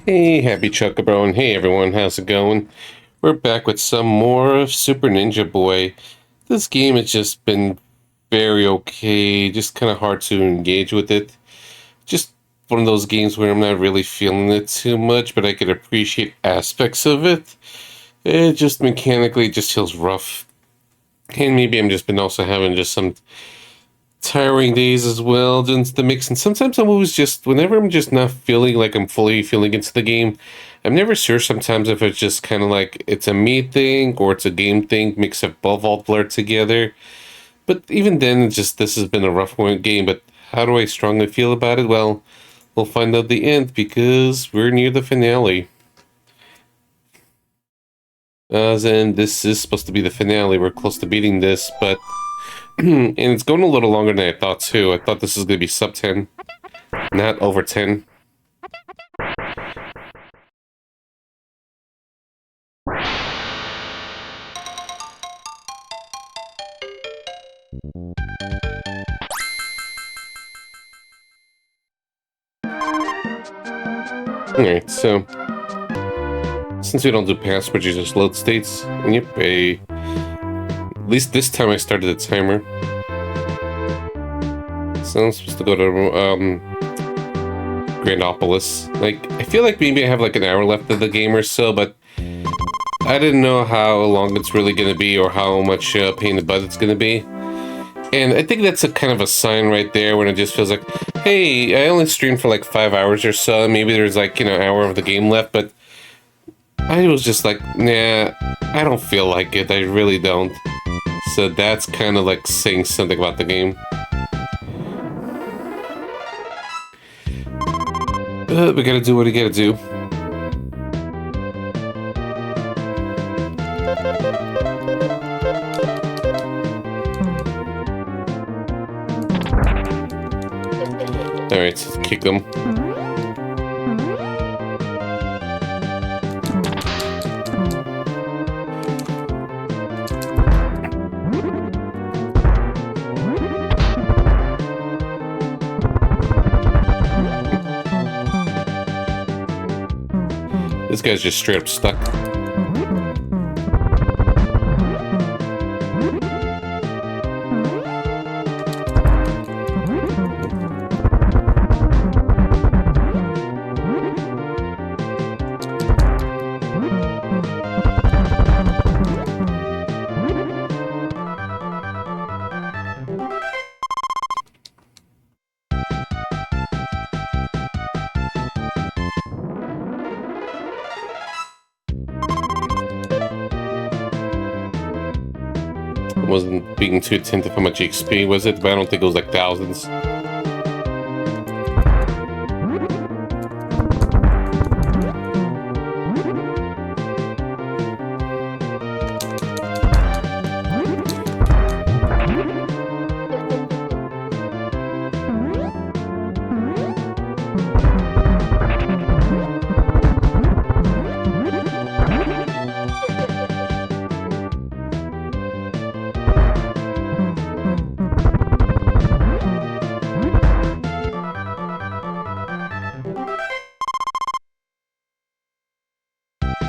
Hey, happy Chuckabro, and hey everyone, how's it going? We're back with some more of Super Ninja Boy. This game has just been very okay, just kind of hard to engage with it. Just one of those games where I'm not really feeling it too much, but I could appreciate aspects of it. It just mechanically just feels rough. And maybe I'm just been also having just some tiring days as well, just the mix. And sometimes I'm always just, whenever I'm just not feeling like I'm fully feeling into the game, I'm never sure sometimes if it's just kind of like it's a me thing or it's a game thing, mix up both all blurred together. But even then, it's just, this has been a rough one game. But how do I strongly feel about it? Well, we'll find out the end because we're near the finale. And this is supposed to be the finale. We're close to beating this, but and it's going a little longer than I thought too. I thought this was going to be sub 10, not over 10. Alright, so since we don't do passwords, you just load states. And yep, at least this time I started the timer. So I'm supposed to go to Grandopolis. Like, I feel like maybe I have like an hour left of the game or so, but I didn't know how long it's really going to be or how much pain in the butt it's going to be. And I think that's a kind of a sign right there when it just feels like, hey, I only streamed for like 5 hours or so. Maybe there's like, an hour of the game left, but I was just like, nah, I don't feel like it. I really don't. So that's kind of like saying something about the game. But we gotta do what we gotta do. Alright, so let's kick them. This guy's just straight up stuck. Wasn't being too attentive how much XP was it, but I don't think it was like thousands.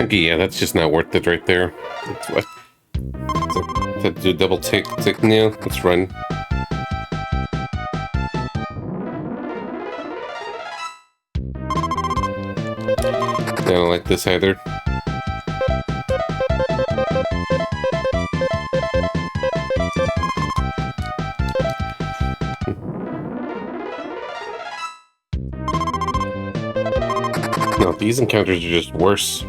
Okay, yeah, that's just not worth it right there. That's what. To do double tick now. Let's run. I don't like this either. No, these encounters are just worse.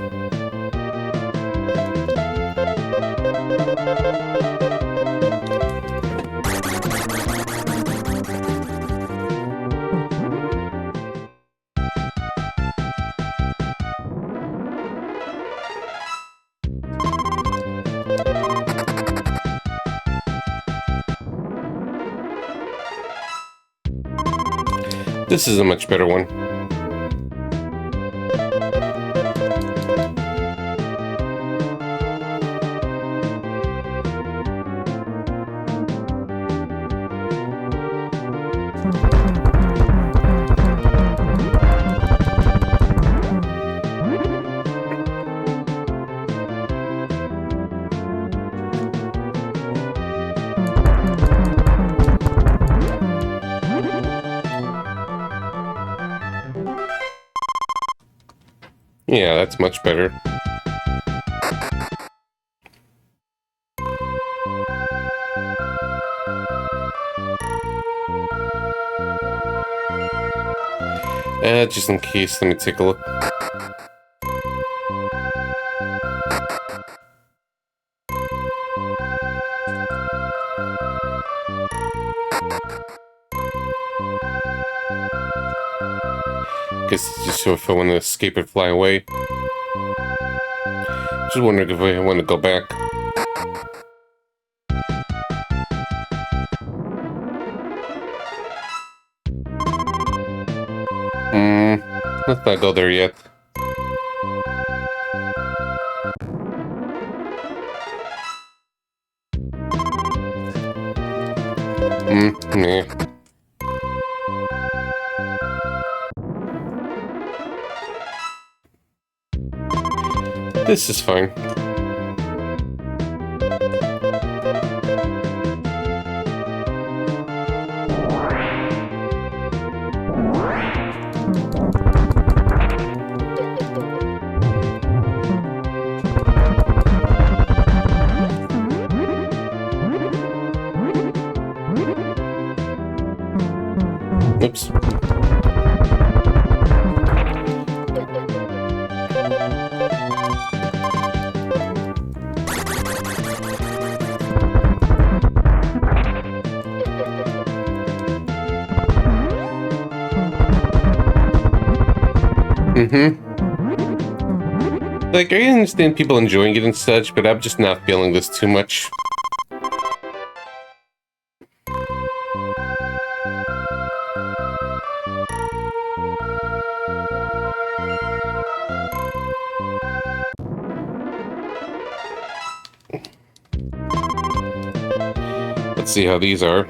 This is a much better one. Yeah, that's much better. Just in case, let me take a look. Guess it's just so if I want to escape and fly away. Just wondering if I want to go back. Let's not go there yet. Nah. This is fine. Oops. Like, I understand people enjoying it and such, but I'm just not feeling this too much. Let's see how these are.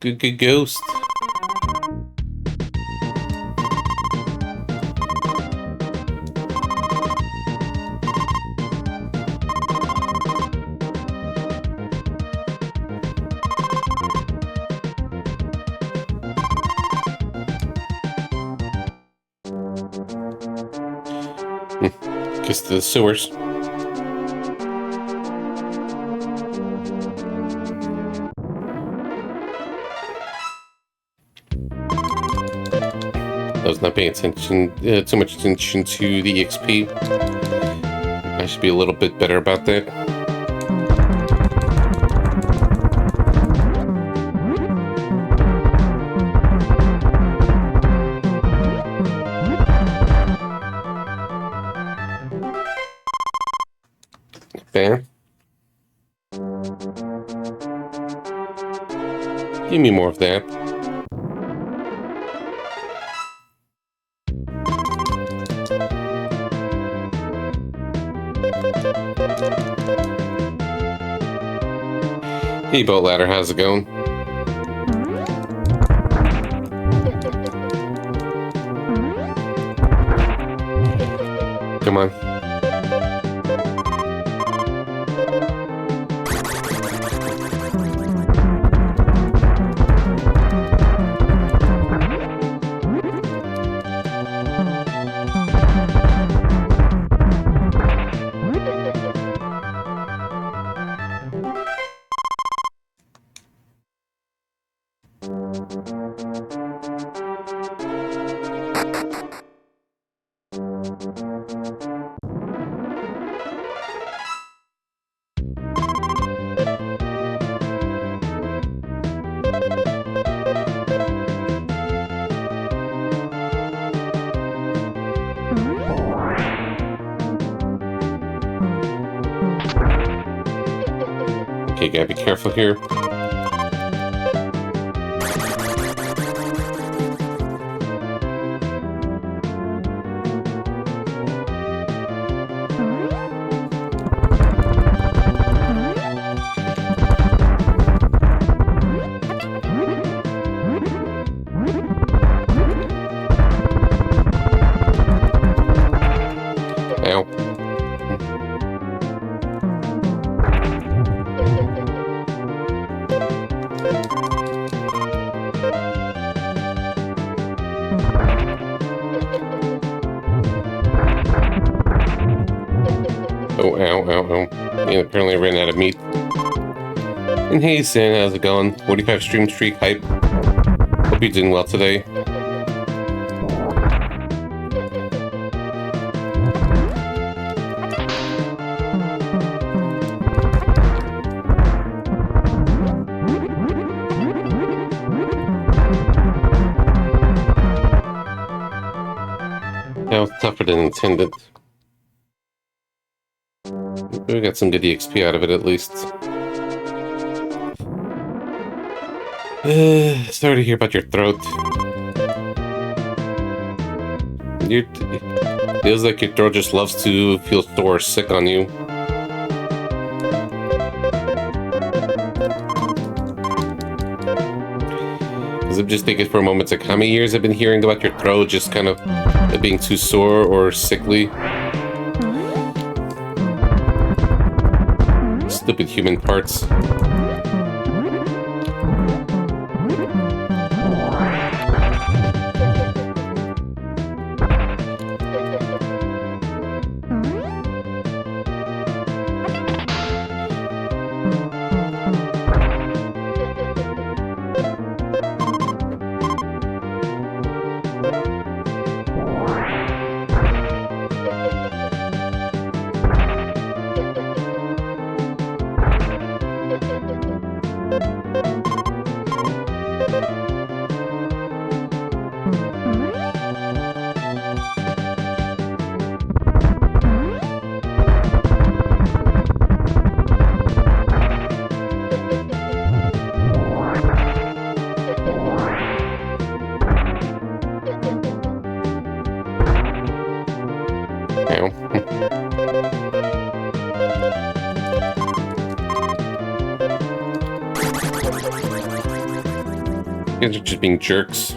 Good ghost. Guess the sewers. I was not paying attention, too much attention to the XP. I should be a little bit better about that. There. Give me more of that. Hey, boat ladder, how's it going? Come on. Okay, gotta be careful here. Oh, ow, ow, ow. And apparently I ran out of meat. And hey, Sin, how's it going? 45 stream streak hype. Hope you're doing well today. That was tougher than intended. We got some good EXP out of it, at least. Sorry to hear about your throat. Feels like your throat just loves to feel sore or sick on you. Because I'm just thinking for a moment, it's like how many years I've been hearing about your throat just kind of being too sore or sickly. Stupid human parts. You guys are just being jerks.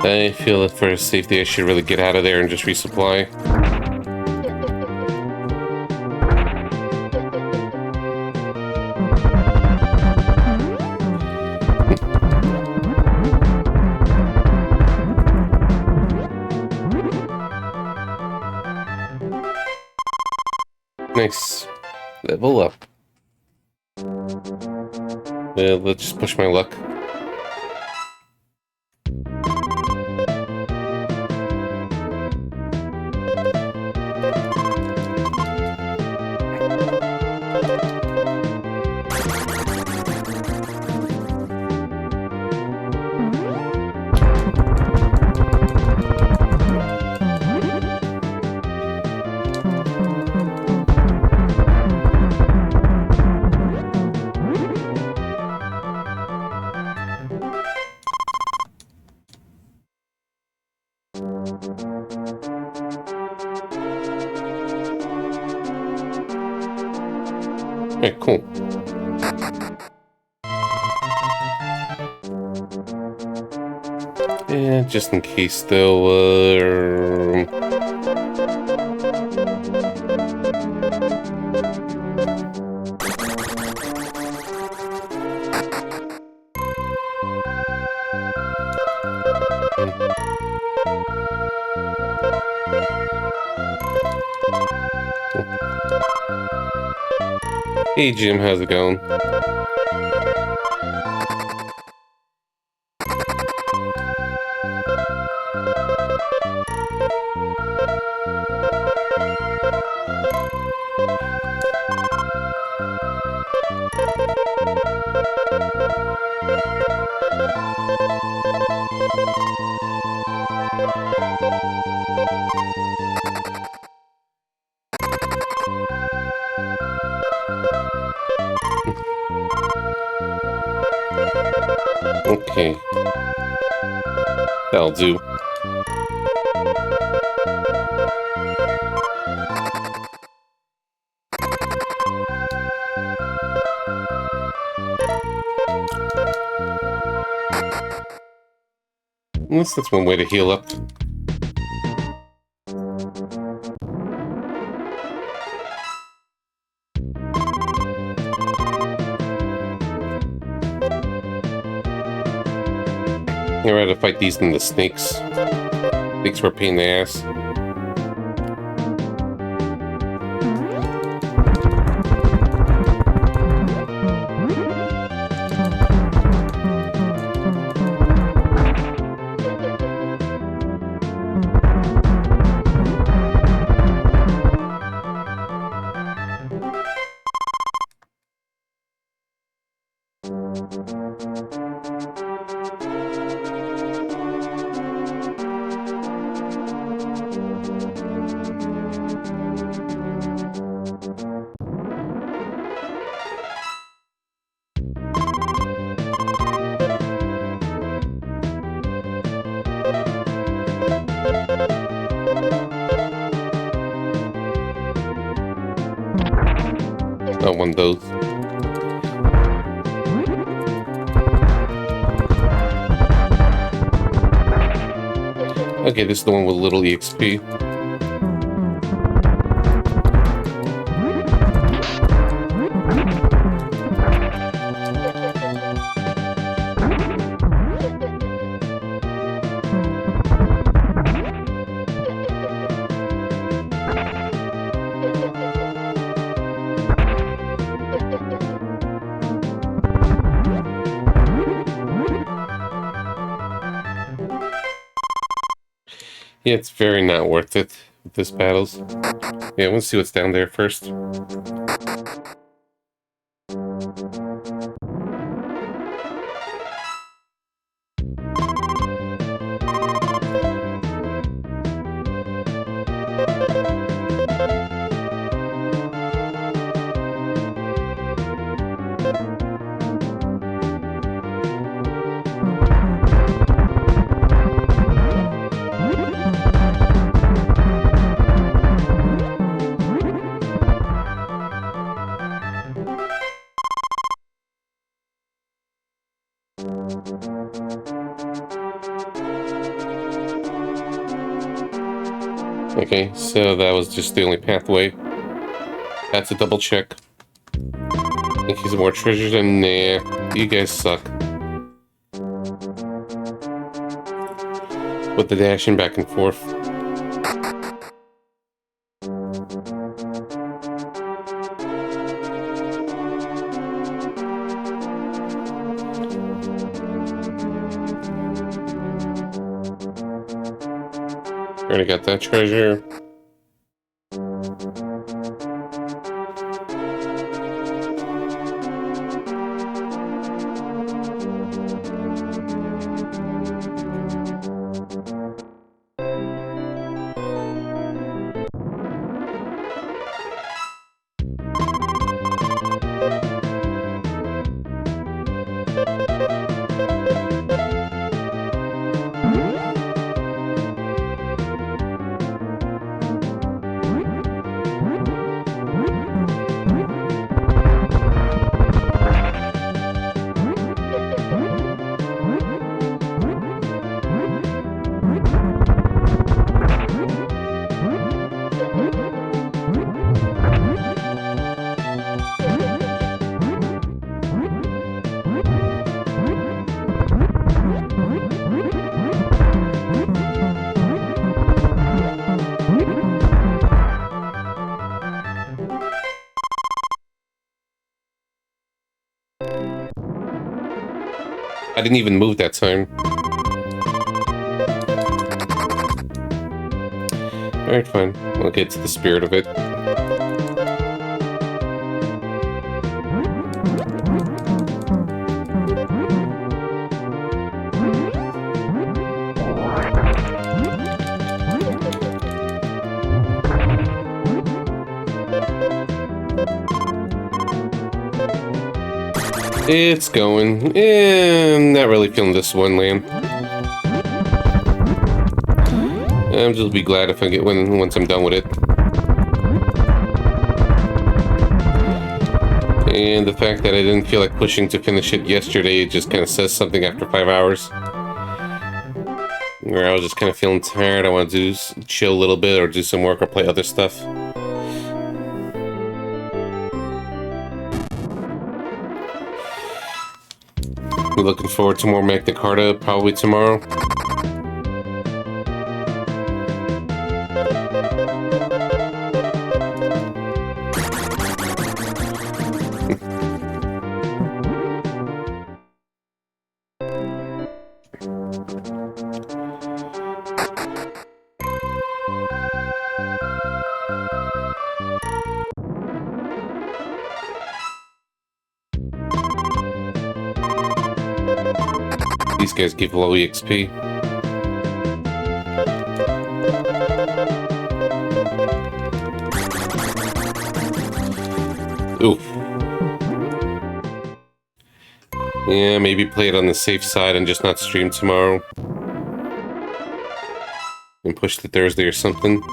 I feel that for safety I should really get out of there and just resupply. Nice. Level up. Let's just push my luck. Okay, cool. Yeah, just in case though, Hey Jim, how's it going? Okay. That'll do. At least that's one way to heal up. I'd rather fight these than the snakes. Snakes were a pain in the ass. Not one of those. Okay, this is the one with little EXP. Yeah, it's very not worth it with this battles. Yeah, let's see what's down there first. Okay, so that was just the only pathway. That's a double check. In case of more treasures, and nah, you guys suck. With the dashing back and forth. Already got that treasure. I didn't even move that time. Alright, fine. We'll get to the spirit of it. It's going. I'm not really feeling this one land. I'm just be glad if I get one once I'm done with it. And the fact that I didn't feel like pushing to finish it yesterday, it just kind of says something after 5 hours. Where I was just kind of feeling tired, I want to chill a little bit or do some work or play other stuff. We're looking forward to more Magna Carta probably tomorrow. These guys give low EXP. Oof. Yeah, maybe play it on the safe side and just not stream tomorrow. And push to Thursday or something.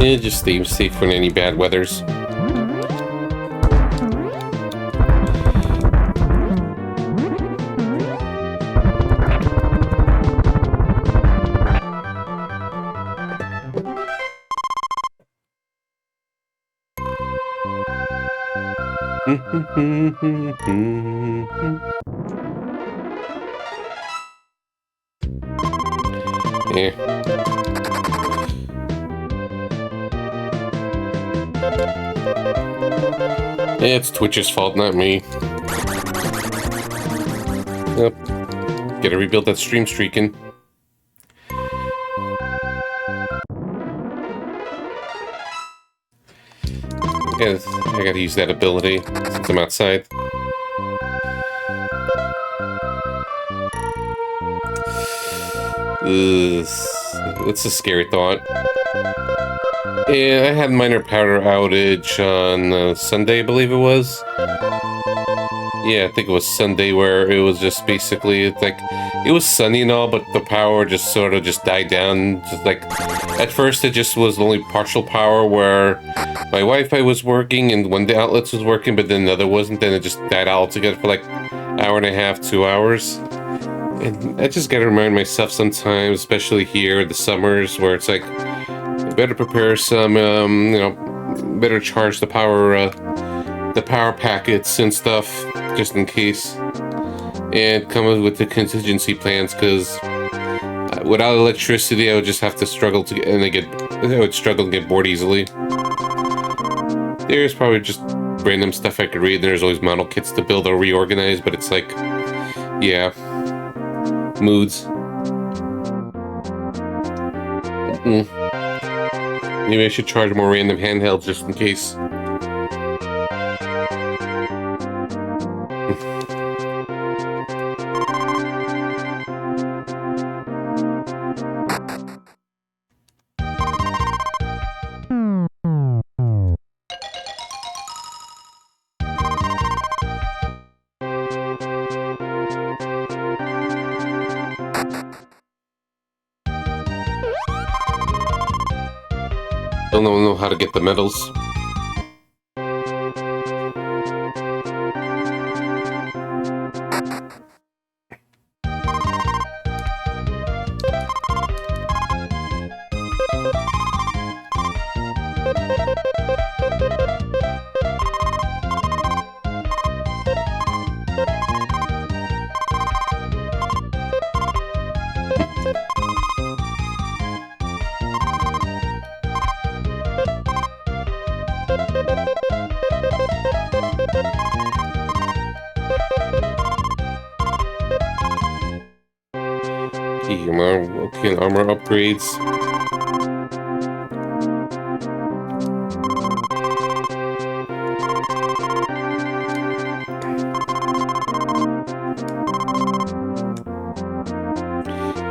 Yeah, just stay safe from any bad weathers. Yeah. It's Twitch's fault, not me. Yep. Gotta rebuild that stream streaking. I gotta use that ability since I'm outside. That's a scary thought. Yeah, I had a minor power outage on Sunday, I believe it was. Yeah, I think it was Sunday, where it was just basically like it was sunny and all, but the power just sort of just died down. Just like at first, it just was only partial power, where my Wi-Fi was working and one of the outlets was working, but then the other wasn't. Then it just died altogether for like hour and a half, 2 hours. And I just gotta remind myself sometimes, especially here in the summers, where it's like better prepare some, better charge the power packets and stuff just in case, and come up with the contingency plans, because without electricity, I would just have to struggle to get, I would struggle to get bored easily. There's probably just random stuff I could read. There's always model kits to build or reorganize, but it's like, yeah, moods. Maybe I should charge more random handhelds just in case. Don't know how to get the medals. Okay, armor upgrades.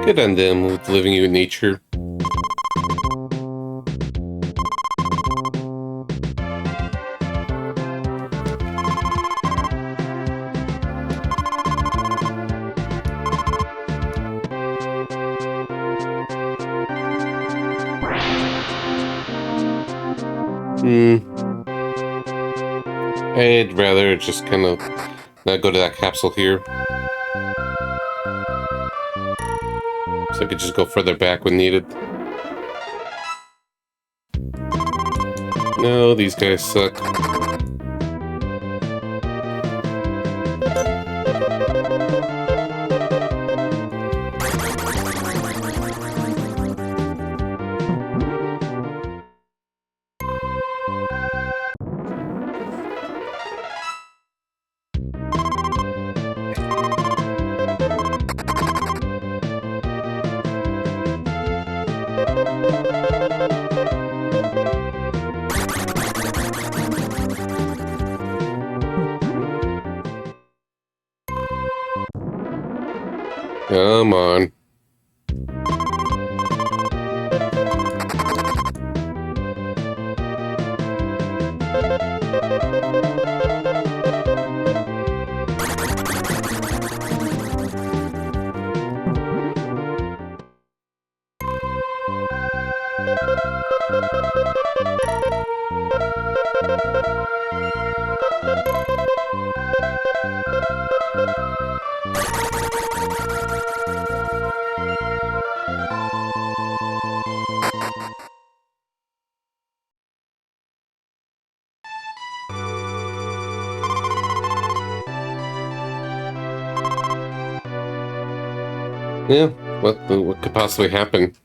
Good on them with living in nature. I'd rather just kind of not go to that capsule here. So I could just go further back when needed. No, these guys suck. Come on. Yeah, what could possibly happen?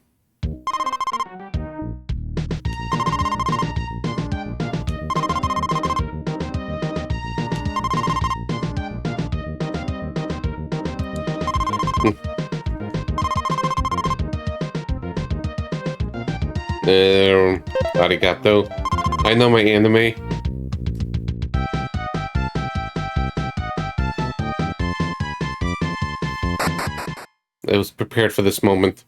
Arigato. I know my anime. I was prepared for this moment.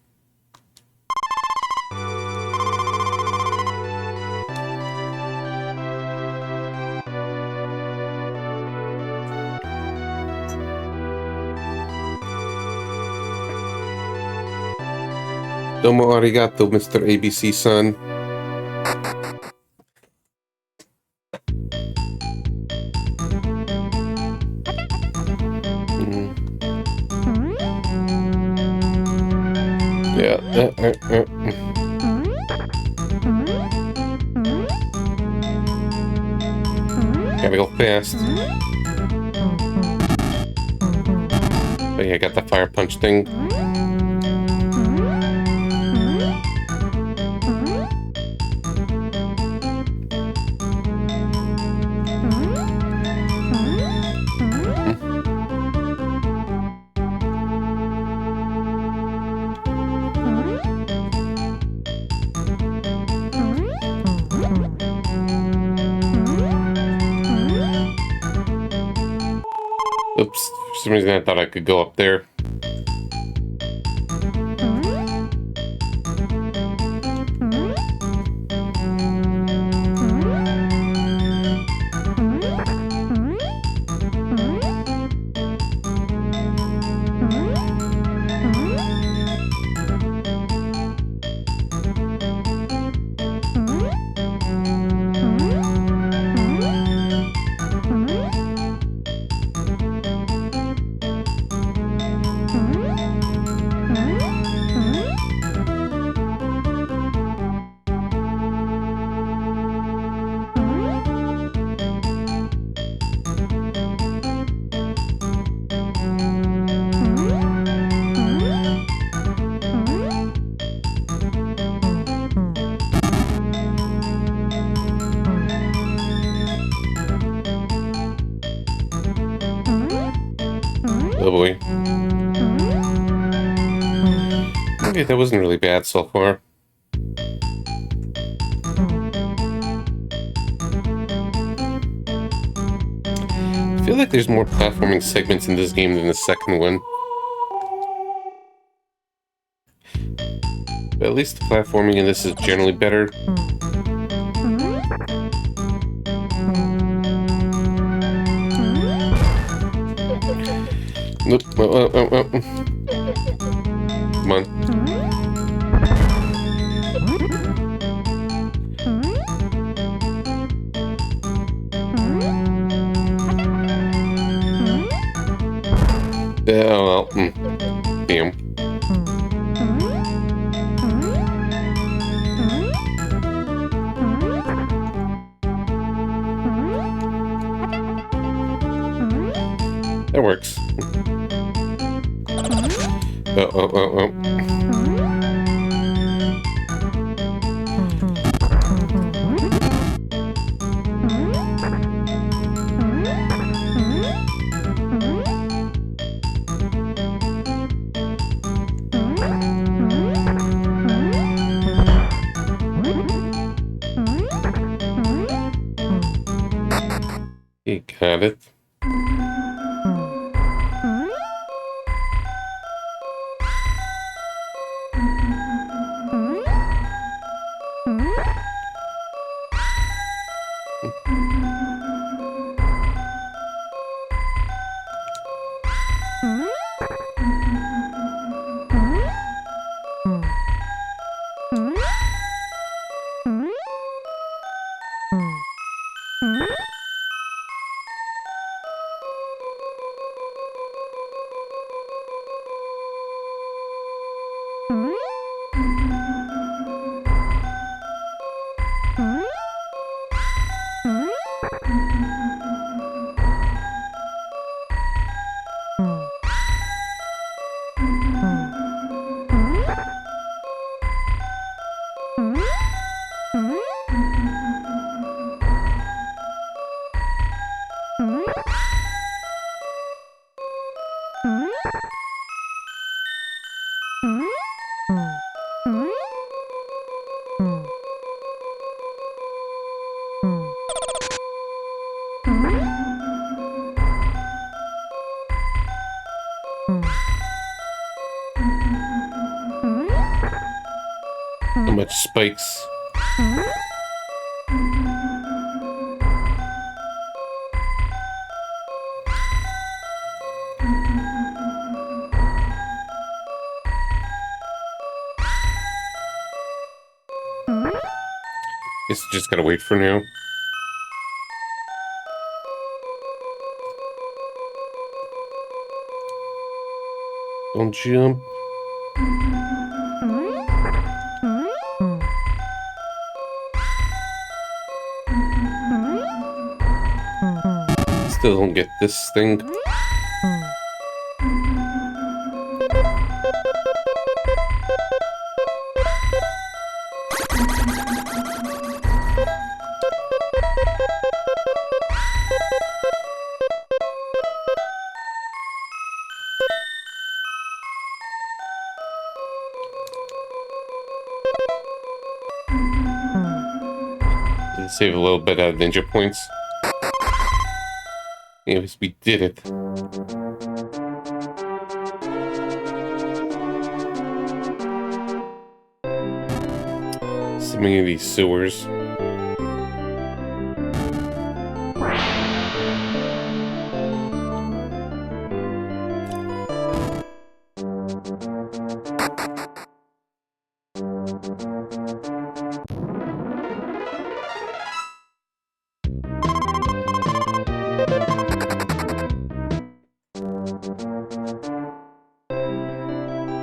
Domo arigato, Mr. ABC-san. Yeah. Gotta go fast. Oh yeah, I got the fire punch thing. Oops, for some reason I thought I could go up there. Oh boy. Okay, that wasn't really bad so far. I feel like there's more platforming segments in this game than the second one. But at least the platforming in this is generally better. Nope. Come on. well, damn. That works. Oh. You got it. So much spikes. Guess just gotta wait for now. Don't jump. Still don't get this thing. Save a little bit of ninja points. Anyways, we did it. So many of these sewers.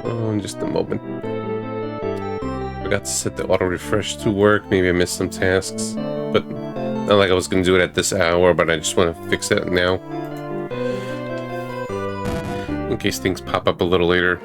Oh, in just a moment. Forgot to set the auto refresh to work. Maybe I missed some tasks, but not like I was gonna do it at this hour. But I just want to fix it now, in case things pop up a little later.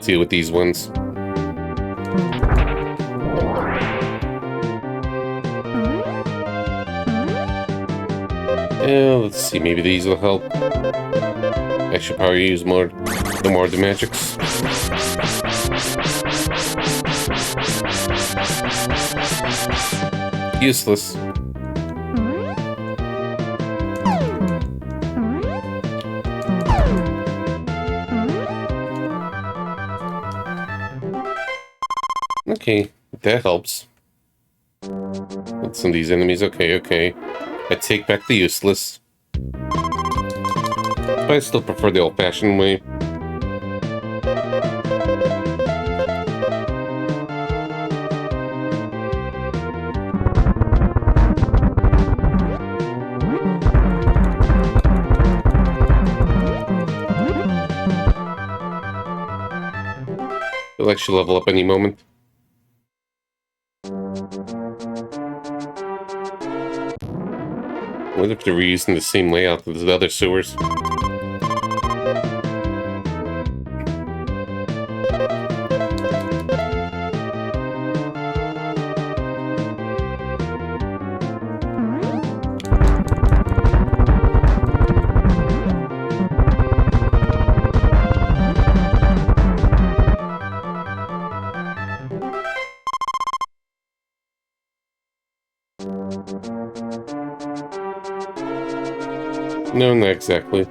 deal with these ones. Let's see, maybe these will help. I should probably use more of the magics. Useless. Okay, that helps. With some of these enemies, okay. I take back the useless. But I still prefer the old-fashioned way. Feel like she'll level up any moment. What if they're reusing the same layout as the other sewers? No, not exactly.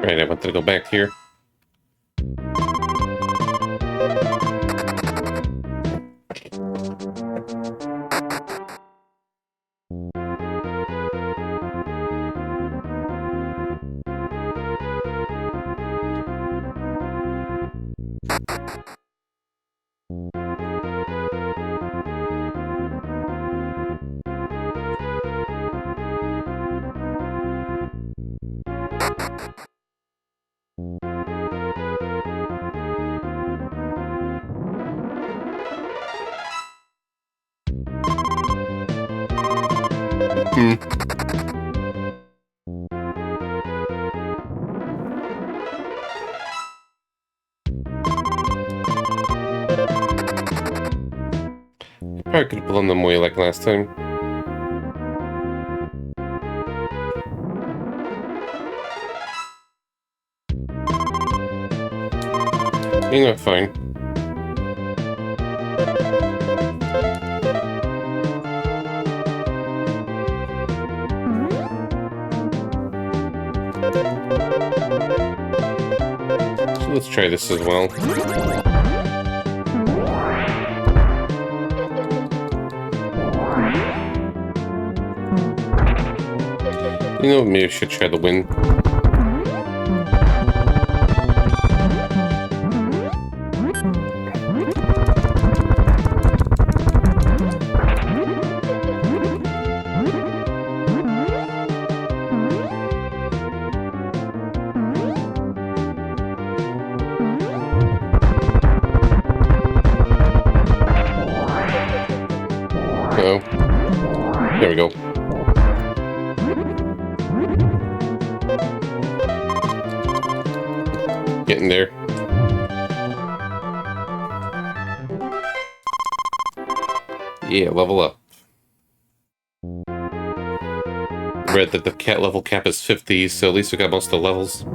Right, I wanted to go back here. Probably could have blown them away like last time. You know, fine. So let's try this as well. You know, maybe I should try the wind. Uh-oh. There we go. Getting there. Yeah, level up. Read that the cat level cap is 50, so at least we got most of the levels.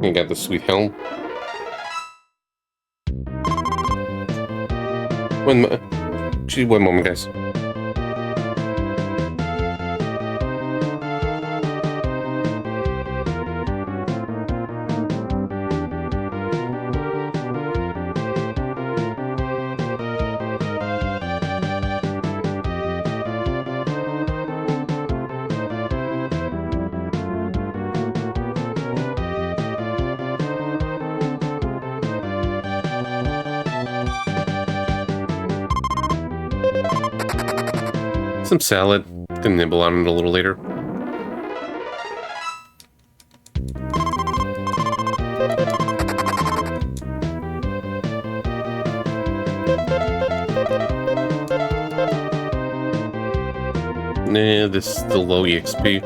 I got the sweet helm. One moment, guys. Some salad. Can nibble on it a little later. Nah, this is still low EXP.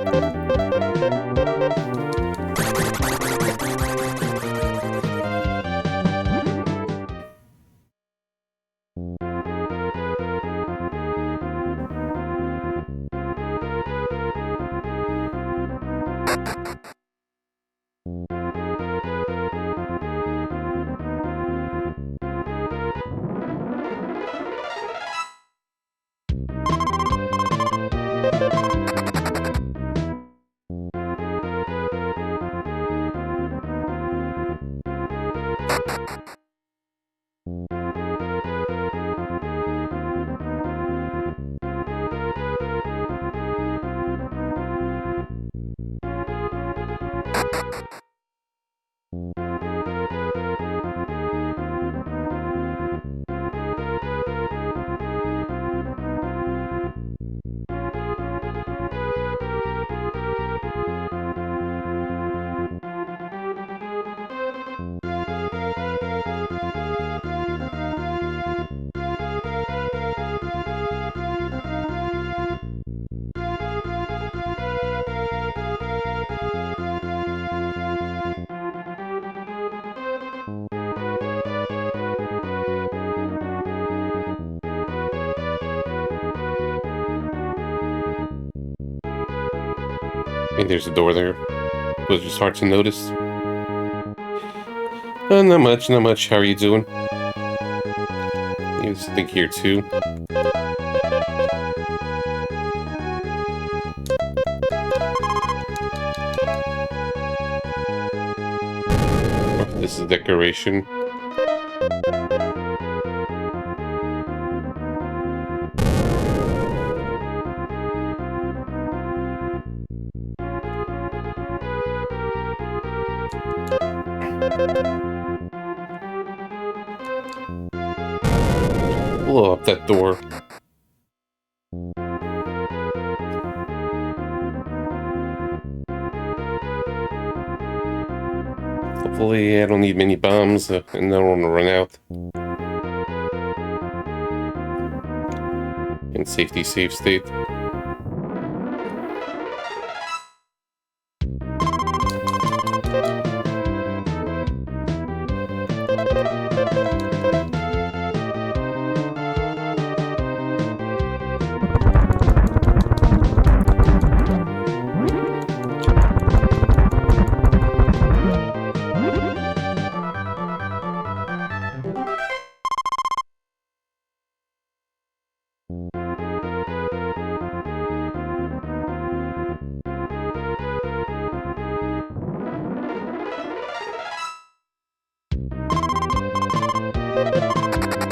Hey, there's a door there. Was just hard to notice. Not much, not much. How are you doing? There's a thing here too. This is decoration. Blow up that door. Hopefully I don't need many bombs and I don't want to run out. In safety safe state.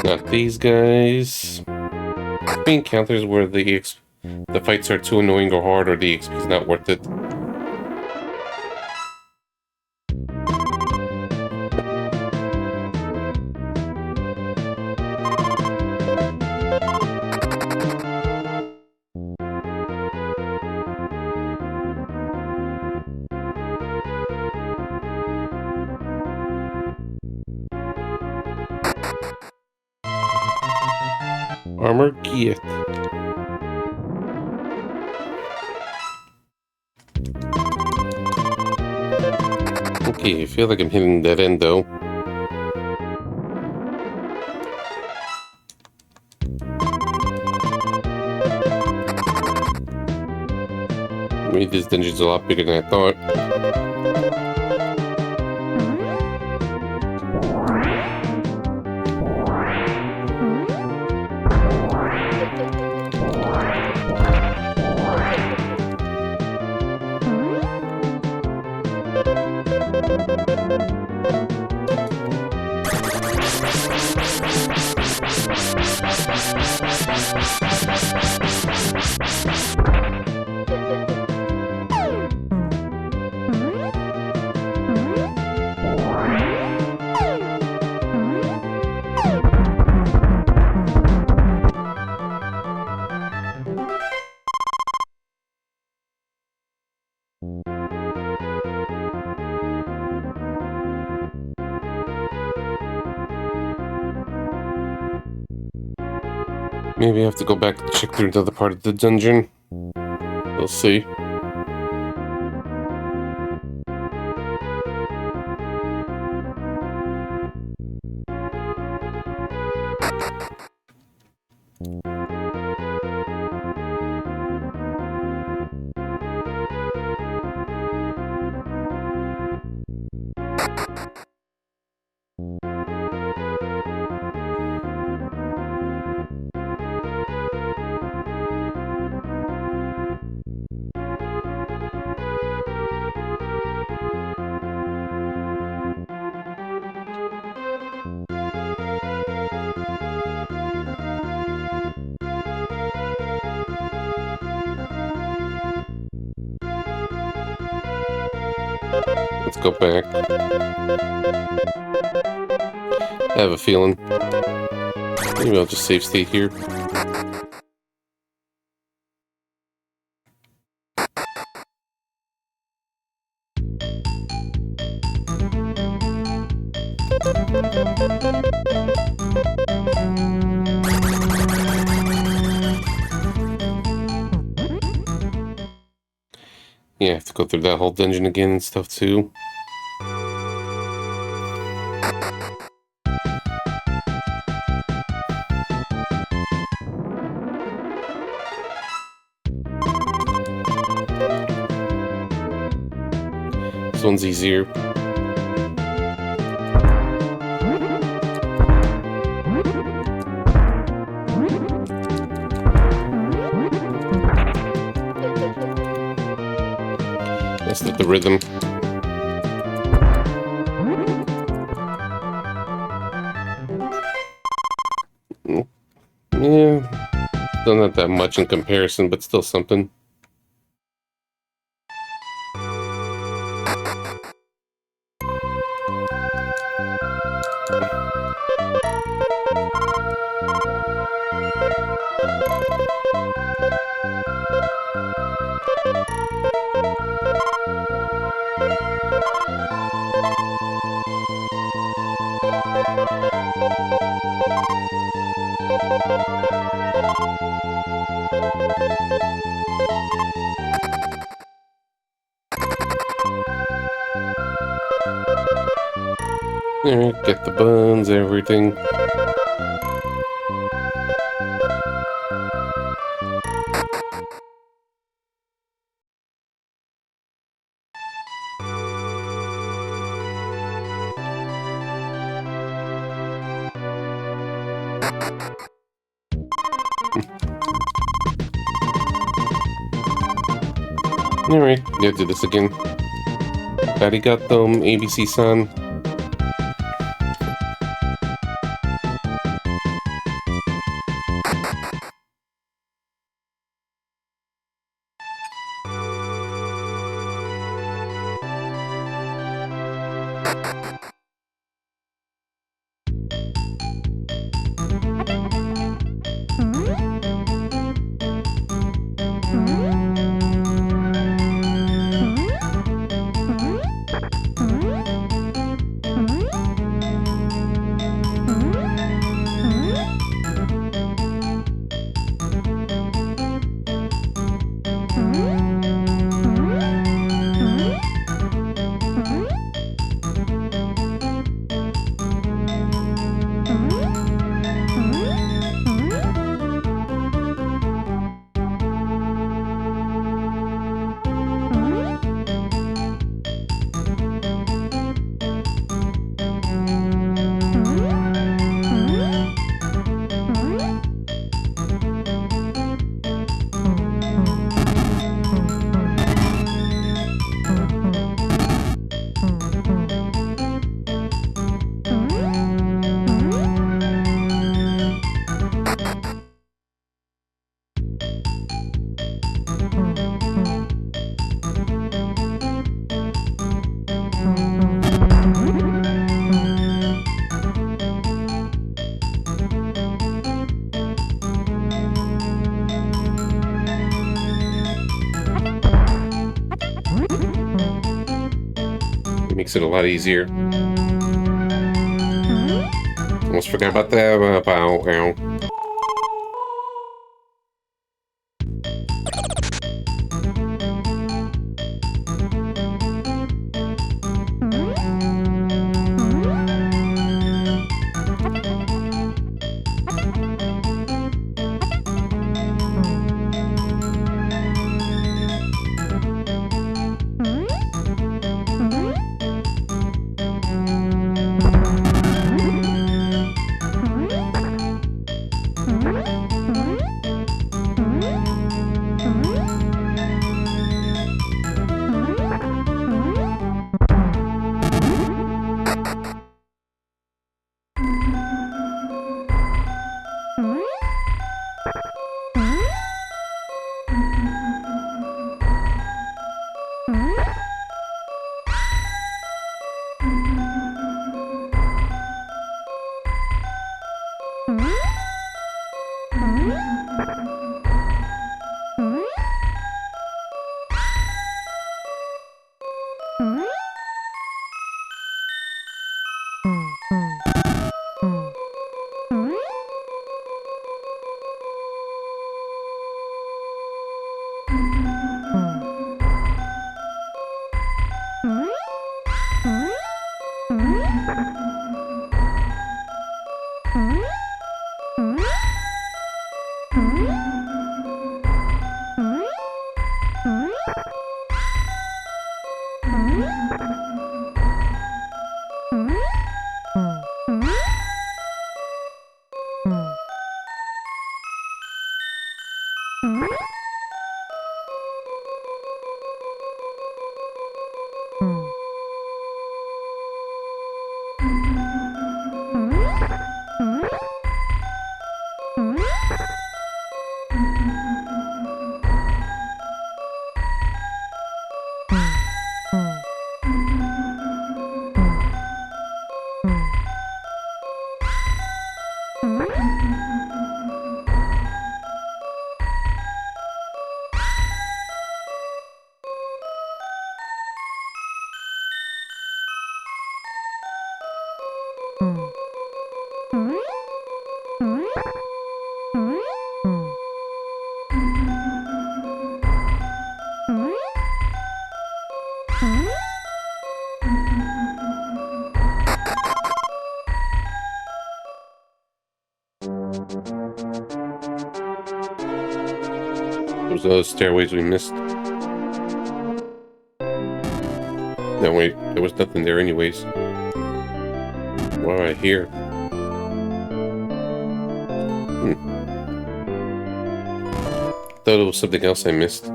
Not these guys. Be encounters where the fights are too annoying or hard, or the XP is not worth it. Armor Giet. Okay, I feel like I'm hitting that end though. Maybe this dungeon's a lot bigger than I thought. Maybe I have to go back and check through another part of the dungeon. We'll see. Let's go back. I have a feeling. Maybe I'll just save state here. Yeah, I have to go through that whole dungeon again and stuff too. This one's easier. Messed up the rhythm. Yeah, still not that much in comparison, but still something. Alright, get the buns, everything. Alright, gotta do this again. Arigato, ABC-san. It makes it a lot easier. Almost forgot about that. Ow. Those other stairways we missed. No, wait, there was nothing there anyways. What do I hear? Thought it was something else I missed.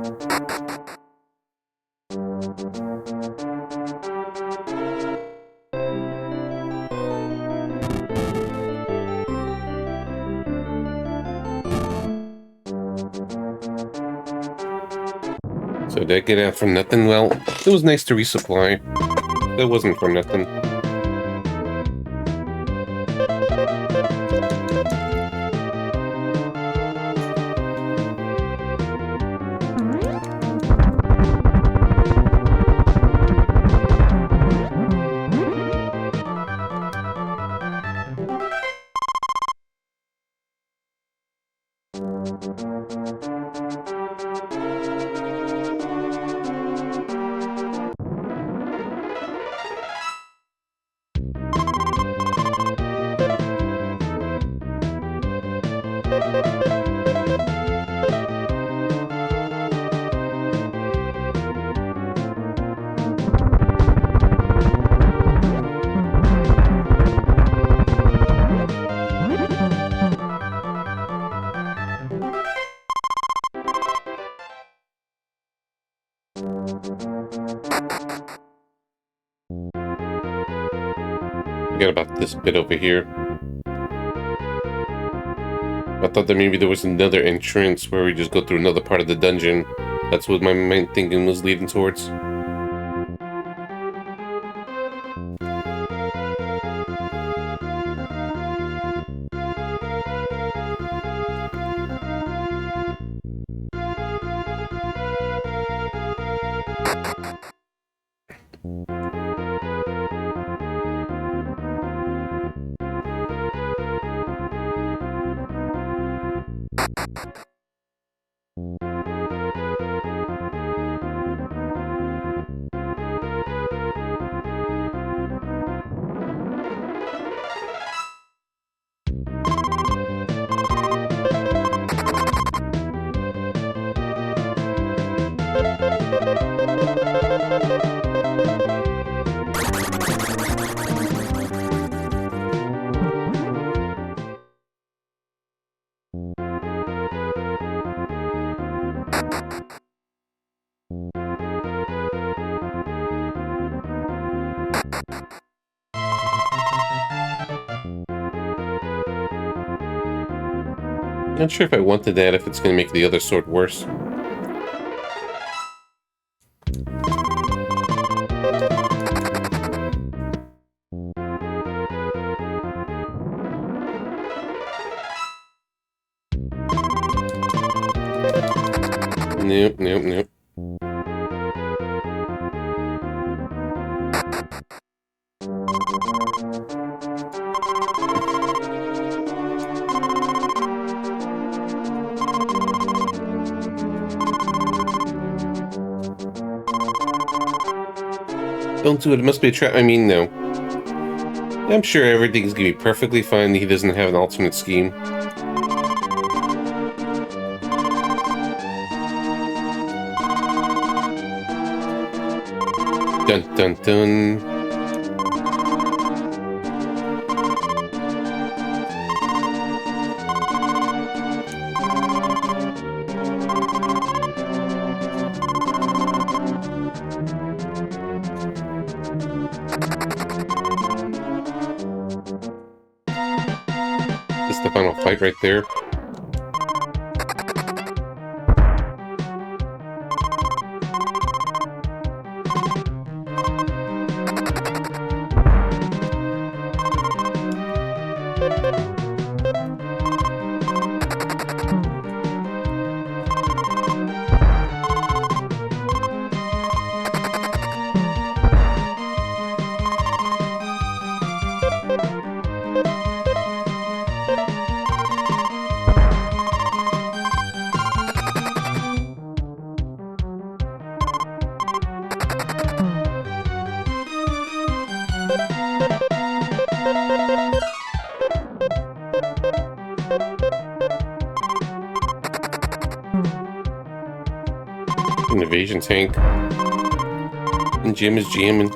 So did I get out for nothing? Well, it was nice to resupply. That wasn't for nothing. Forget about this bit over here. I thought that maybe there was another entrance where we just go through another part of the dungeon. That's what my mind thinking was leading towards. Not sure if I wanted that, if it's going to make the other sword worse. Nope, nope, nope. Don't do it. It must be a trap. I mean, no. I'm sure everything's gonna be perfectly fine. He doesn't have an alternate scheme. Dun dun dun. This is the final fight right there. An evasion tank. And Jim is jamming.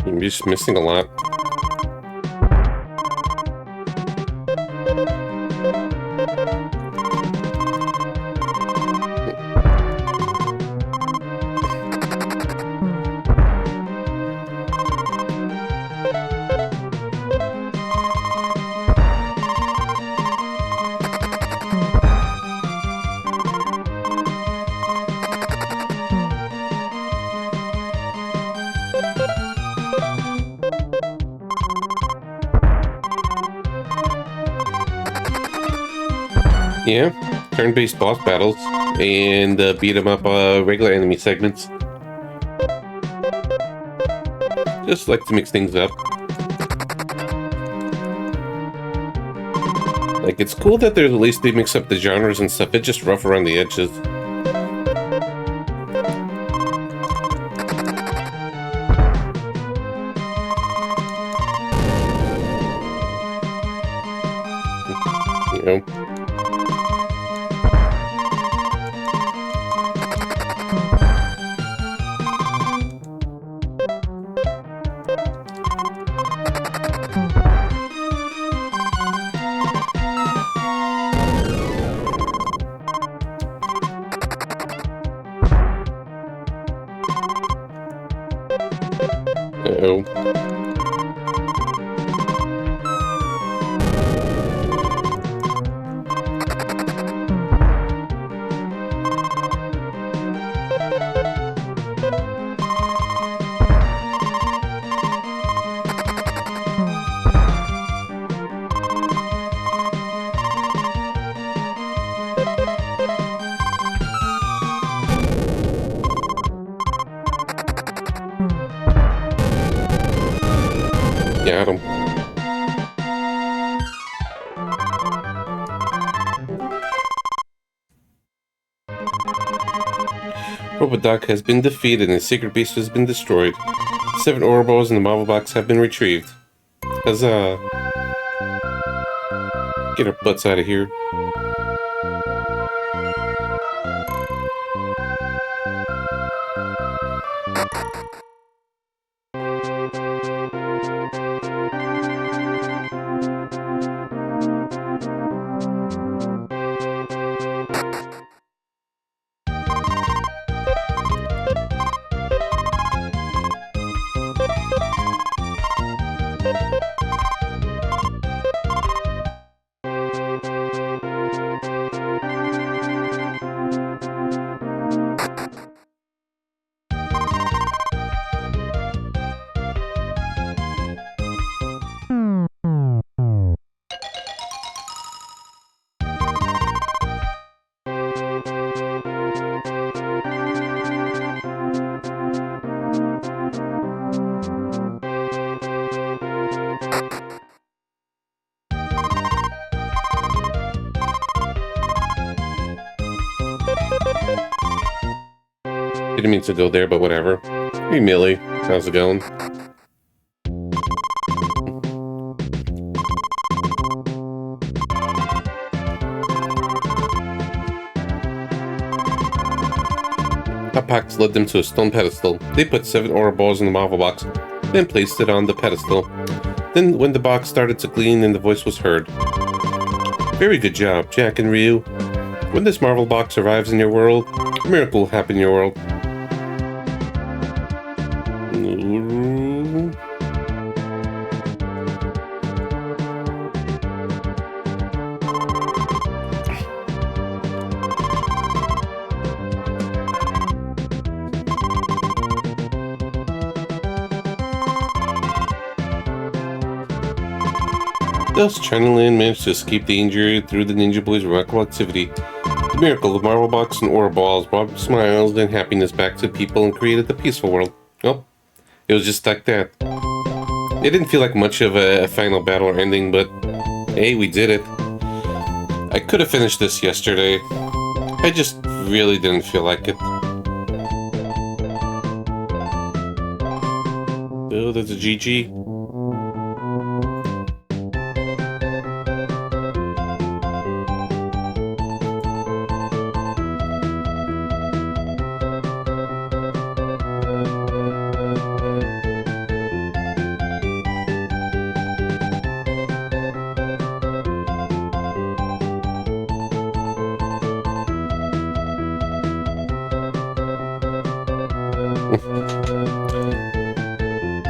You're just missing a lot. Yeah, turn-based boss battles and beat 'em up regular enemy segments. Just like to mix things up. Like, it's cool that there's at least they mix up the genres and stuff. It's just rough around the edges. You know. Uh-oh. Marble Duck has been defeated and his secret beast has been destroyed. 7 Ouroboros in the Marble Box have been retrieved. Huzzah! Get our butts out of here. Didn't mean to go there, but whatever. Hey, Millie. How's it going? Pax led them to a stone pedestal. They put 7 Ouroboros in the Marble Box, then placed it on the pedestal. Then, when the box started to gleam, and the voice was heard. Very good job, Jack and Ryu. When this Marble Box arrives in your world, a miracle will happen in your world. Thus, China Land managed to escape danger through the Ninja Boy's remarkable activity. The miracle of Marble Box and Ouroboros brought smiles and happiness back to people and created the peaceful world. Well, it was just like that. It didn't feel like much of a final battle or ending, but hey, we did it. I could have finished this yesterday. I just really didn't feel like it. Oh, there's a GG.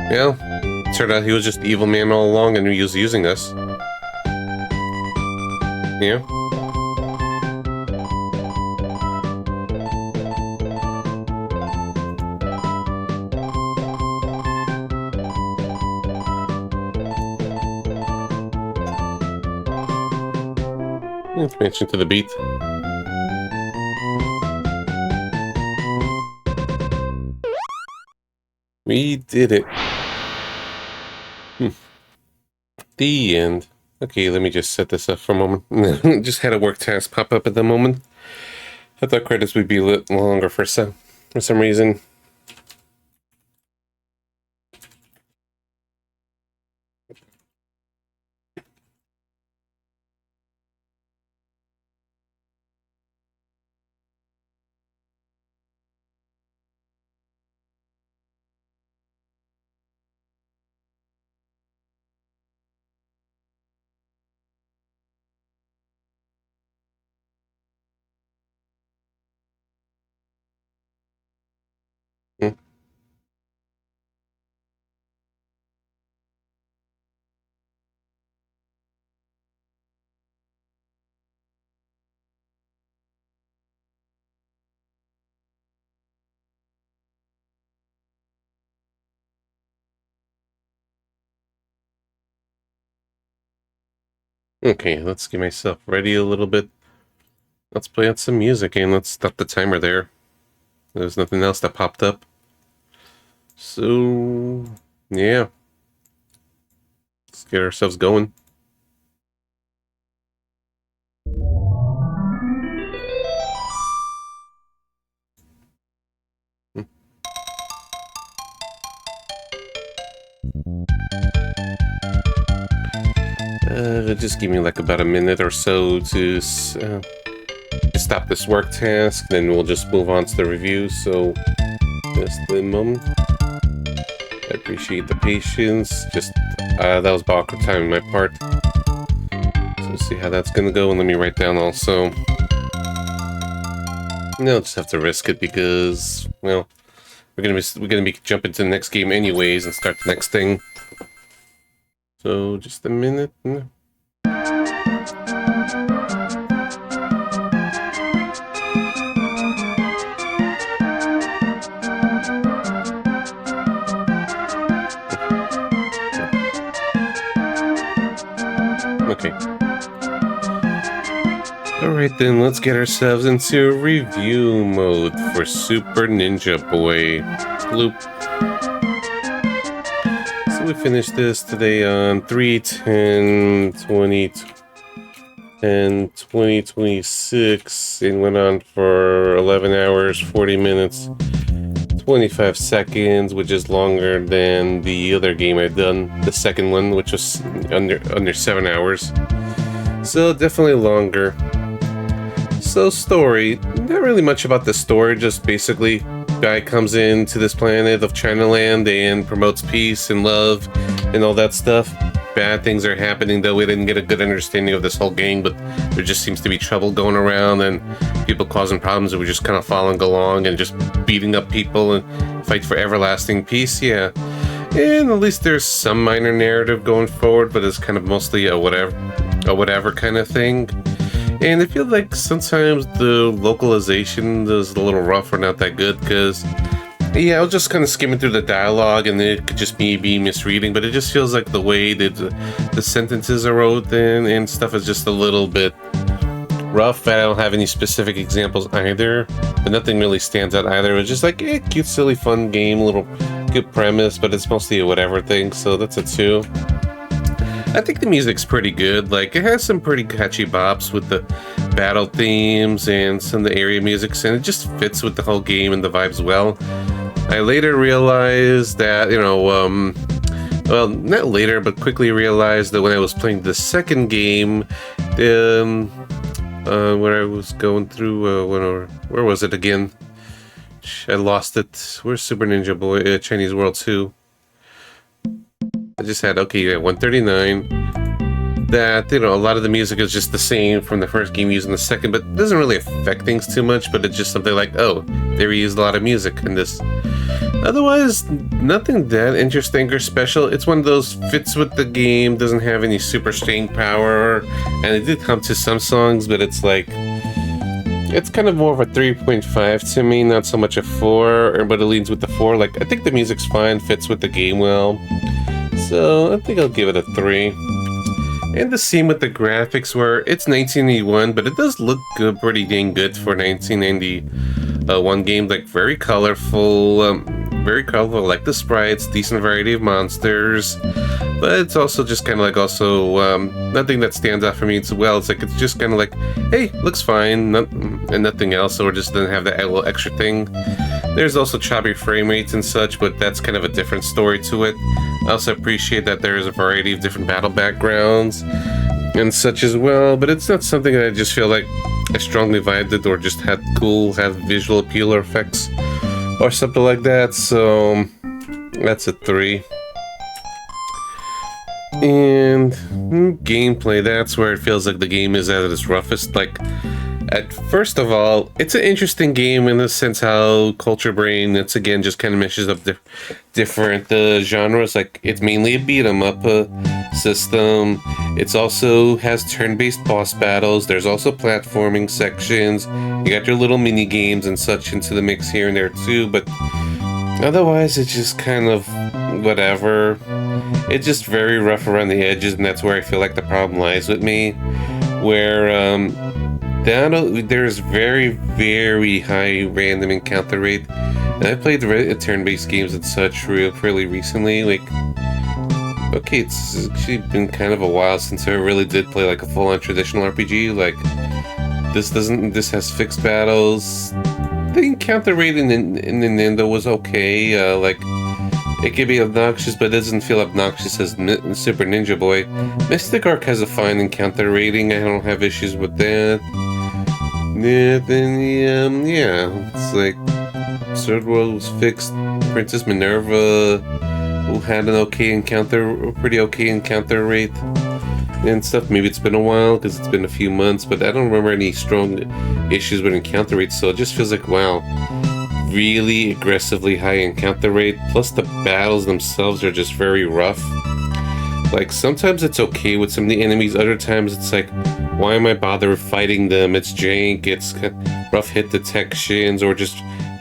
Well, turned out he was just the evil man all along and he was using us. Yeah. It's matching to the beat. We did it. The end. Okay, let me just set this up for a moment. Just had a work task pop up at the moment. I thought credits would be a little longer for some reason. Hmm. Okay, let's get myself ready a little bit. Let's play out some music and let's stop the timer there. There's nothing else that popped up. So, yeah. Let's get ourselves going. Just give me like about a minute or so to stop this work task, then we'll just move on to the review. So just a moment. I appreciate the patience. Just that was awkward time on my part. So we'll see how that's gonna go, and let me write down also. No, just have to risk it because, well, we're gonna be jumping to the next game anyways and start the next thing. So just a minute. Okay. Alright then, let's get ourselves into review mode for Super Ninja Boy. Bloop. So we finished this today on 3/10/2026 and went on for 11 hours, 40 minutes, 25 seconds, which is longer than the other game I've done, the second one, which was under 7 hours. So definitely longer. So story, not really much about the story, just basically guy comes into this planet of Chinaland and promotes peace and love and all that stuff. Bad things are happening, though we didn't get a good understanding of this whole game, but there just seems to be trouble going around and people causing problems, and we're just kind of following along and just beating up people and fight for everlasting peace, yeah. And at least there's some minor narrative going forward, but it's kind of mostly a whatever kind of thing. And I feel like sometimes the localization is a little rough or not that good, because yeah, I was just kind of skimming through the dialogue, and it could just be misreading, but it just feels like the way that the sentences are wrote and stuff is just a little bit rough. I don't have any specific examples either, but nothing really stands out either. It was just like a cute, silly, fun game, little good premise, but it's mostly a whatever thing, so that's a 2. I think the music's pretty good. Like, it has some pretty catchy bops with the battle themes and some of the area musics, and it just fits with the whole game and the vibes well. I later realized that, well, not later, but quickly realized that when I was playing the second game, where I was going through, where was it again? I lost it. Where's Super Ninja Boy? Chinese World 2. I just had, okay, 139. That, a lot of the music is just the same from the first game using the second, but it doesn't really affect things too much, but it's just something like, oh, they reused a lot of music in this. Otherwise, nothing that interesting or special. It's one of those fits with the game, doesn't have any super staying power, and it did come to some songs, but it's like, it's kind of more of a 3.5 to me, not so much a 4, but it leans with the 4. Like, I think the music's fine, fits with the game well. So I think I'll give it a 3. And the scene with the graphics where it's 1981, but it does look good, pretty dang good for 1991 game. Like, very colorful, like the sprites, decent variety of monsters. But it's also just kind of like nothing that stands out for me as well. It's like, it's just kind of like, hey, looks fine, and nothing else, or just doesn't have that little extra thing. There's also choppy frame rates and such, but that's kind of a different story to it. I also appreciate that there's a variety of different battle backgrounds and such as well, but it's not something that I just feel like I strongly vibed it or just had visual appeal or effects or something like that, so that's a 3. And gameplay, that's where it feels like the game is at its roughest. Like, first of all, it's an interesting game in the sense how Culture Brain, it's again just kind of meshes up different genres. Like, it's mainly a beat 'em up system. It's also has turn-based boss battles. There's also platforming sections. You got your little mini games and such into the mix here and there too, but otherwise it's just kind of whatever. It's just very rough around the edges, and that's where I feel like the problem lies with me, where there's very, very high random encounter rate. And I played turn-based games and such fairly recently. Like, okay, it's actually been kind of a while since I really did play like a full-on traditional RPG. Like, this has fixed battles. The encounter rate in Nintendo was okay. Like, It can be obnoxious, but it doesn't feel obnoxious as Super Ninja Boy. Mystic Arc has a fine encounter rating. I don't have issues with that. Yeah, then yeah, it's like Third World was fixed. Princess Minerva, who had an okay encounter, a pretty okay encounter rate and stuff. Maybe it's been a while because it's been a few months, but I don't remember any strong issues with encounter rates. So it just feels like, wow, really aggressively high encounter rate. Plus the battles themselves are just very rough. Like sometimes it's okay with some of the enemies, other times it's like, why am I bothering fighting them? It's jank, it's rough hit detections, or just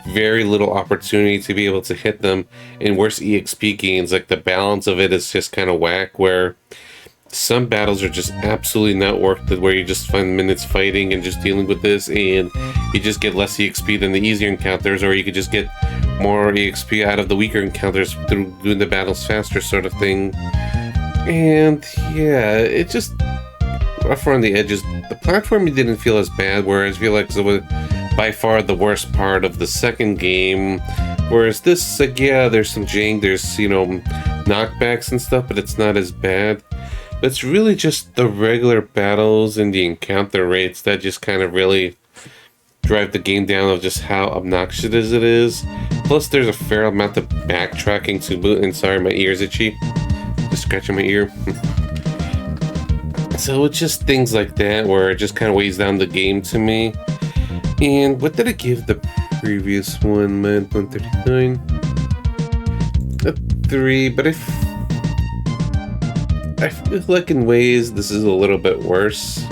very little opportunity to be able to hit them. In worse EXP gains, like the balance of it is just kind of whack, where some battles are just absolutely not worth it, where you just spend minutes fighting and just dealing with this, and you just get less EXP than the easier encounters, or you could just get more EXP out of the weaker encounters through doing the battles faster sort of thing. And yeah, it just rough around the edges. The platforming didn't feel as bad, whereas I feel like it was by far the worst part of the second game. Whereas this, like, yeah, there's some jank, there's, you know, knockbacks and stuff, but it's not as bad. But it's really just the regular battles and the encounter rates that just kind of really drive the game down of just how obnoxious it is. Plus, there's a fair amount of backtracking to boot. And sorry, my ear's itchy. Just scratching my ear. So it's just things like that where it just kind of weighs down the game to me. And what did I give the previous one, man? 139? A 3, but I feel like in ways this is a little bit worse.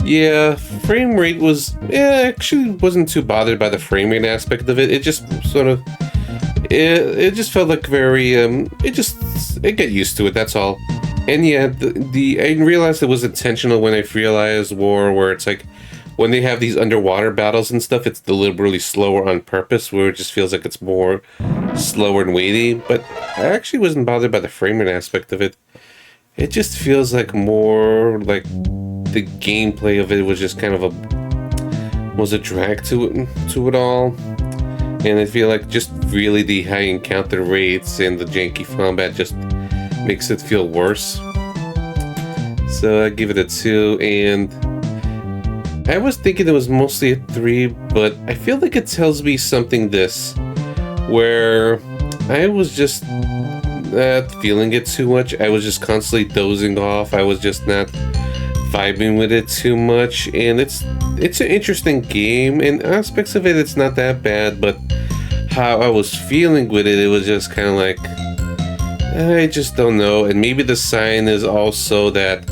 Yeah, frame rate was, yeah, actually wasn't too bothered by the frame rate aspect of it. It just sort of, it just felt like very, it got used to it, that's all. And yeah, I realized it was intentional when I realized where it's like, when they have these underwater battles and stuff, it's deliberately slower on purpose, where it just feels like it's more slower and weighty. But I actually wasn't bothered by the frame rate aspect of it. It just feels like more like the gameplay of it was just kind of a drag to it all. And I feel like just really the high encounter rates and the janky combat just makes it feel worse. So I give it a 2, and I was thinking it was mostly a 3, but I feel like it tells me something where I was just not feeling it too much. I was just constantly dozing off. I was just not vibing with it too much, and it's an interesting game, and aspects of it, it's not that bad, but how I was feeling with it, it was just kind of like, I just don't know. And maybe the sign is also that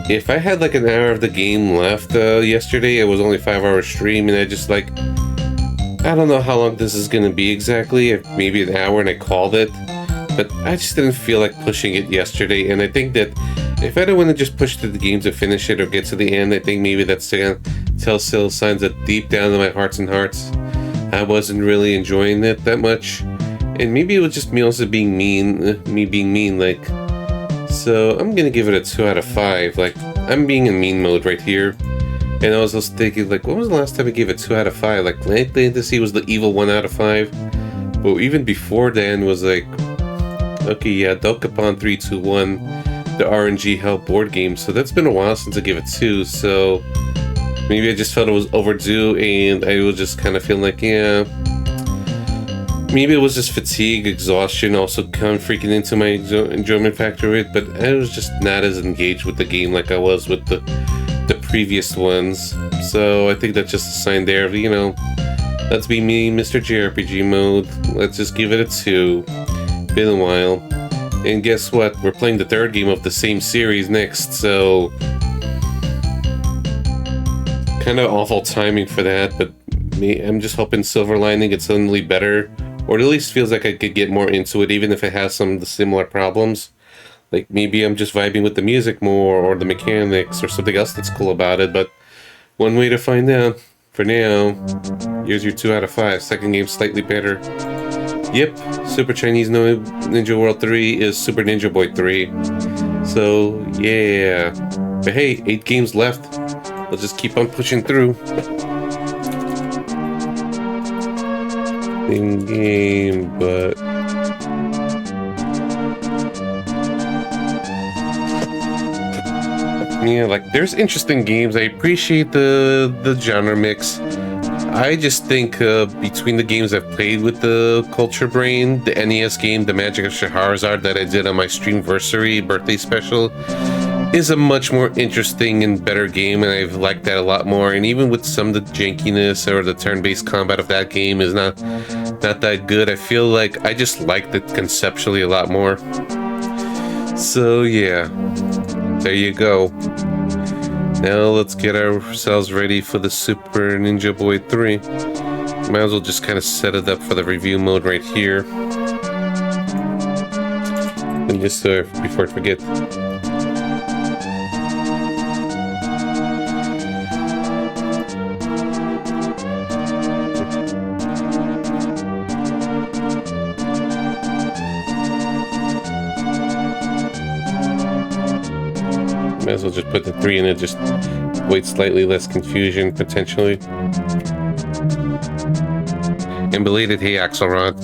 if I had like an hour of the game left yesterday, it was only a 5-hour stream, and I just like, I don't know how long this is gonna be exactly, maybe an hour, and I called it, but I just didn't feel like pushing it yesterday. And I think that if I don't want to just push through the game to finish it or get to the end, I think maybe that's gonna tell still signs that deep down in my hearts and hearts, I wasn't really enjoying it that much. And maybe it was just me also being mean, like, so I'm gonna give it a 2 out of 5. Like, I'm being in mean mode right here. And I was just thinking, like, when was the last time I gave it 2 out of 5? Like, Planet Fantasy was the evil 1 out of 5. But even before then was like, okay, yeah, Dokapon 321, the RNG Hell board game. So that's been a while since I gave it 2. So maybe I just felt it was overdue, and I was just kind of feeling like, yeah, maybe it was just fatigue, exhaustion, also kind of freaking into my enjoyment factor of it, but I was just not as engaged with the game like I was with the previous ones. So I think that's just a sign there of, you know, let's be me, Mr. JRPG mode. Let's just give it a 2. Been a while. And guess what? We're playing the third game of the same series next, so kind of awful timing for that, but I'm just hoping Silver Lining gets suddenly better, or at least feels like I could get more into it, even if it has some of the similar problems. Like, maybe I'm just vibing with the music more, or the mechanics, or something else that's cool about it, but one way to find out. For now, here's your 2 out of 5. Second game slightly better. Yep, Super Chinese Ninja World 3 is Super Ninja Boy 3. So, yeah. But hey, 8 games left. Let's just keep on pushing through. in game, but yeah, like there's interesting games. I appreciate the genre mix. I just think between the games I've played with the Culture Brain, the NES game, The Magic of Shahrazad that I did on my Streamversary birthday special, is a much more interesting and better game, and I've liked that a lot more. And even with some of the jankiness or the turn-based combat of that game is not that good, I feel like I just liked it conceptually a lot more. So yeah, there you go. Now let's get ourselves ready for the Super Ninja Boy 3. Might as well just kind of set it up for the review mode right here. And just before I forget. Might as well just put the 3 in it, just wait slightly less confusion, potentially. And belated hey, Axelrod.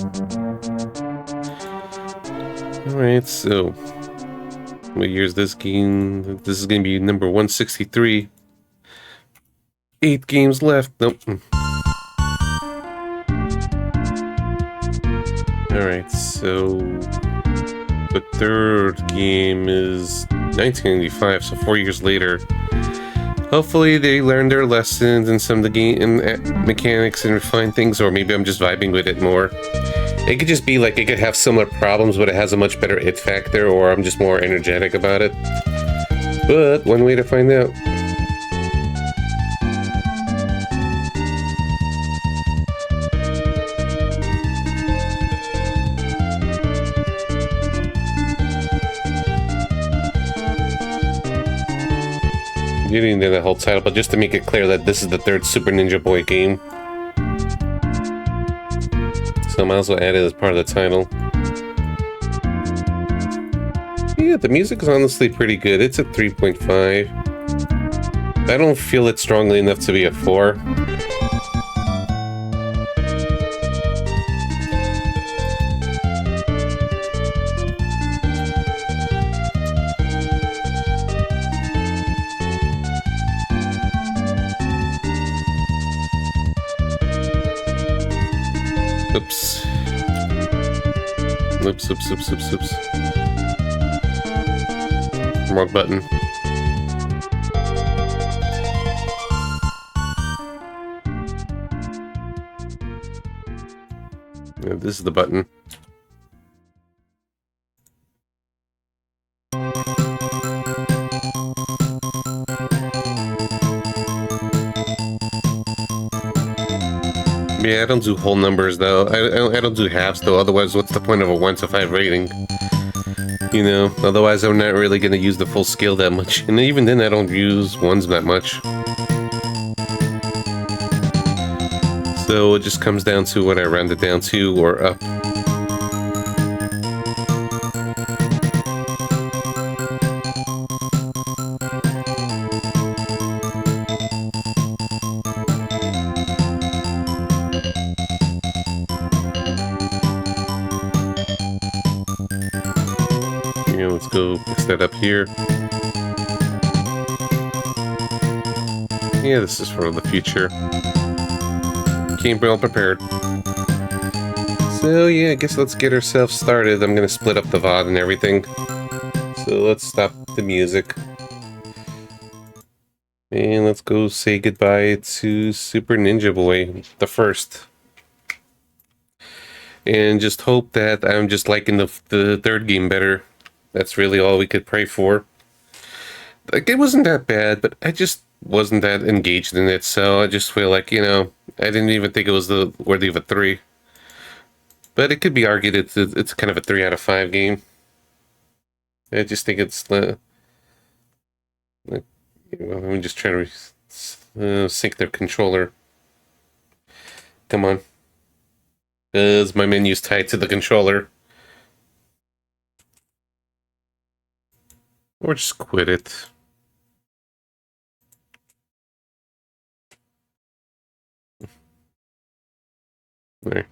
Alright, so what year is this game? This is going to be number 163. 8 games left. Nope. Alright, so the third game is 1995, so 4 years later. Hopefully they learned their lessons in some of the game mechanics and refine things, or maybe I'm just vibing with it more. It could just be like it could have similar problems, but it has a much better it factor, or I'm just more energetic about it. But one way to find out. Getting into the whole title, but just to make it clear that this is the third Super Ninja Boy game. So I might as well add it as part of the title. Yeah, the music is honestly pretty good. It's a 3.5. I don't feel it strongly enough to be a 4. Oops. Oops, oops, oops, oops, oops. Wrong button. Yeah, this is the button. Yeah, I don't do whole numbers though. I don't do halves though. Otherwise, what's the point of a 1 to 5 rating? You know, otherwise I'm not really gonna use the full scale that much. And even then, I don't use ones that much. So it just comes down to what I round it down to or up. Let's go fix that up here. Yeah, this is for the future. Came well prepared. So yeah, I guess let's get ourselves started. I'm gonna split up the VOD and everything. So let's stop the music. And let's go say goodbye to Super Ninja Boy, the first. And just hope that I'm just liking the third game better. That's really all we could pray for. Like, it wasn't that bad, but I just wasn't that engaged in it, so I just feel like, you know, I didn't even think it was worthy of a 3. But it could be argued it's kind of a 3 out of 5 game. I just think it's I'm just trying to sync their controller. Come on. Because my menu's tied to the controller. Or just quit it. There.